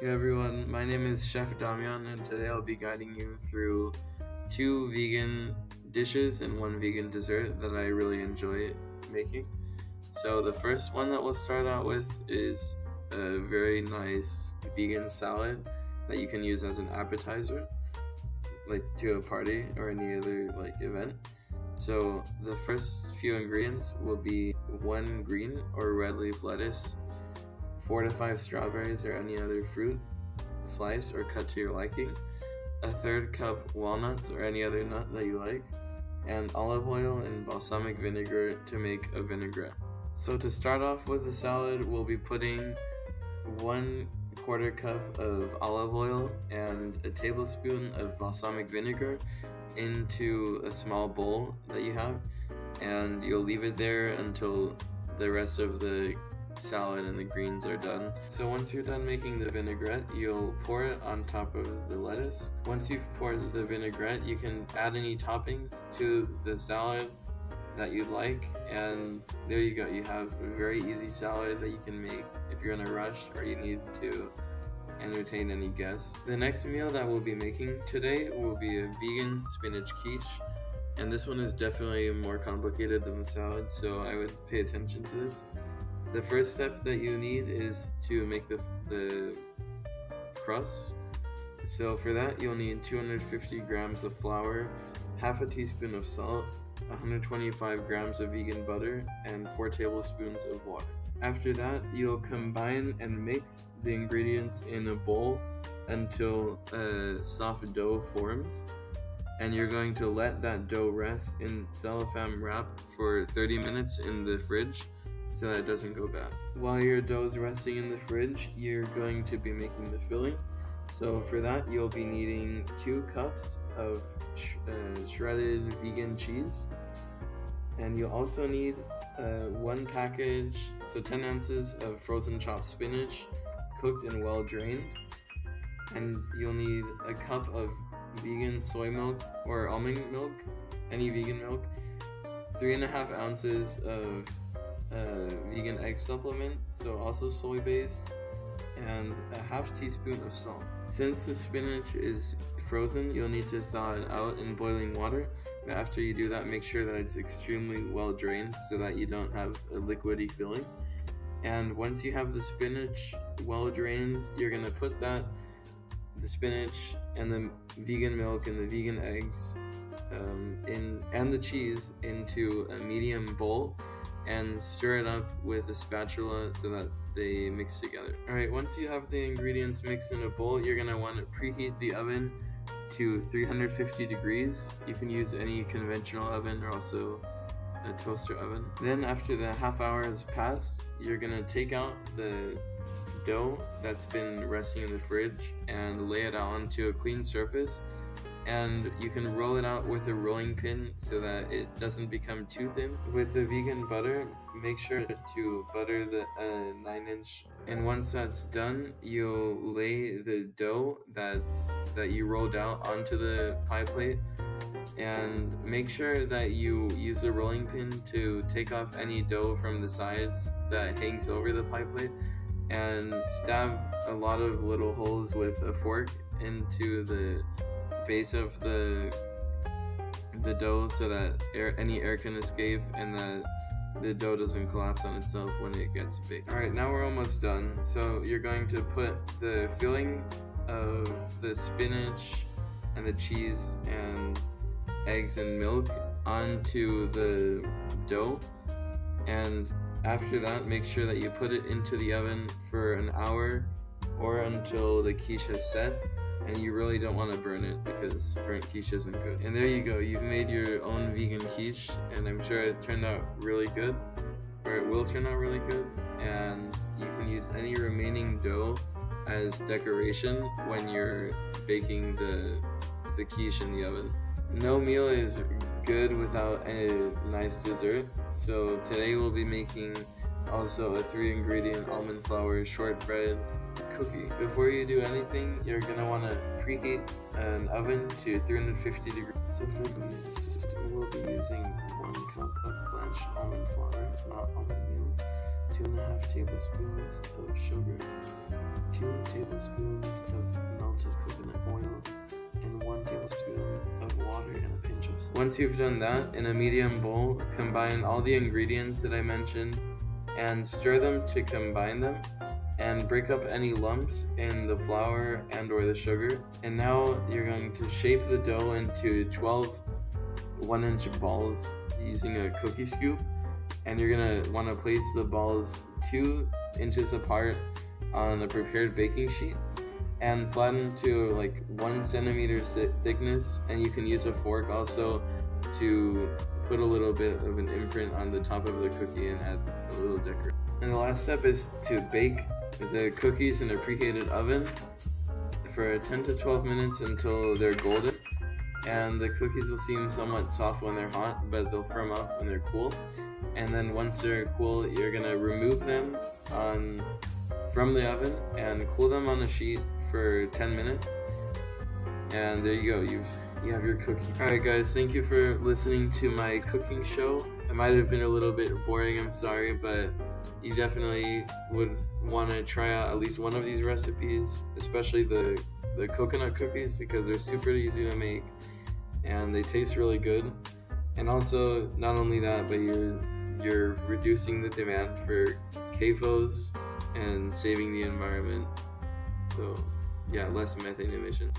Hey everyone, my name is Chef Damian, and today I'll be guiding you through 2 vegan dishes and 1 vegan dessert that I really enjoy making. So the first one that we'll start out with is a very nice vegan salad that you can use as an appetizer, like to a party or any other event. So the first few ingredients will be 1 green or red leaf lettuce, 4 to 5 strawberries or any other fruit, sliced or cut to your liking, a 1/3 cup walnuts or any other nut that you like, and olive oil and balsamic vinegar to make a vinaigrette. So to start off with the salad, we'll be putting 1/4 cup of olive oil and a tablespoon of balsamic vinegar into a small bowl that you have, and you'll leave it there until the rest of the salad and the greens are done. So once you're done making the vinaigrette, you'll pour it on top of the lettuce. Once you've poured the vinaigrette, you can add any toppings to the salad that you'd like, and there you go. You have a very easy salad that you can make if you're in a rush or you need to entertain any guests. The next meal that we'll be making today will be a vegan spinach quiche, and this one is definitely more complicated than the salad, so I would pay attention to this. The first step that you need is to make the crust. So for that, you'll need 250 grams of flour, half a teaspoon of salt, 125 grams of vegan butter, and 4 tablespoons of water. After that, you'll combine and mix the ingredients in a bowl until a soft dough forms, and you're going to let that dough rest in cellophane wrap for 30 minutes in the fridge so that it doesn't go bad. While your dough is resting in the fridge, you're going to be making the filling. So for that, you'll be needing 2 cups of shredded vegan cheese, and you'll also need 1 package, so 10 ounces of frozen chopped spinach, cooked and well drained, and you'll need a cup of vegan soy milk or almond milk, any vegan milk, 3.5 ounces of vegan egg supplement, so also soy based, and a half teaspoon of salt. Since the spinach is frozen, you'll need to thaw it out in boiling water, but after you do that, make sure that it's extremely well drained so that you don't have a liquidy filling. And once you have the spinach well drained, you're going to put the spinach and the vegan milk and the vegan eggs and the cheese into a medium bowl and stir it up with a spatula so that they mix together. Alright, once you have the ingredients mixed in a bowl, you're going to want to preheat the oven to 350 degrees. You can use any conventional oven or also a toaster oven. Then after the half hour has passed, you're going to take out the dough that's been resting in the fridge and lay it out onto a clean surface, and you can roll it out with a rolling pin so that it doesn't become too thin. With the vegan butter, make sure to butter the 9-inch, and once that's done, you'll lay the dough that you rolled out onto the pie plate, and make sure that you use a rolling pin to take off any dough from the sides that hangs over the pie plate, and stab a lot of little holes with a fork into the base of the dough so that any air can escape and that the dough doesn't collapse on itself when it gets baked. Alright, now we're almost done. So you're going to put the filling of the spinach and the cheese and eggs and milk onto the dough, and after that, make sure that you put it into the oven for an hour or until the quiche has set. And you really don't want to burn it because burnt quiche isn't good. And there you go, you've made your own vegan quiche, and I'm sure it turned out really good, or it will turn out really good, and you can use any remaining dough as decoration when you're baking the quiche in the oven. No meal is good without a nice dessert, so today we'll be making also a 3-ingredient almond flour shortbread cookie. Before you do anything, you're going to want to preheat an oven to 350 degrees. So for these, we'll be using 1 cup of blanched almond flour, not almond meal, 2.5 tablespoons of sugar, 2 2 tablespoons of melted coconut oil, and 1 tablespoon of water and a pinch of salt. Once you've done that, in a medium bowl, combine all the ingredients that I mentioned and stir them to combine them, and break up any lumps in the flour and or the sugar. And now you're going to shape the dough into 12 1-inch balls using a cookie scoop, and you're going to want to place the balls 2 inches apart on a prepared baking sheet and flatten to like 1 centimeter thickness, and you can use a fork also to put a little bit of an imprint on the top of the cookie and add a little decoration. And the last step is to bake the cookies in a preheated oven for 10 to 12 minutes until they're golden, and the cookies will seem somewhat soft when they're hot, but they'll firm up when they're cool. And then once they're cool, you're gonna remove them from the oven and cool them on a sheet for 10 minutes, and there you go, you have your cookie. Alright guys, thank you for listening to my cooking show. It might have been a little bit boring, I'm sorry, but you definitely would want to try out at least one of these recipes, especially the coconut cookies, because they're super easy to make and they taste really good. And also, not only that, but you're reducing the demand for CAFOs and saving the environment. So yeah, less methane emissions.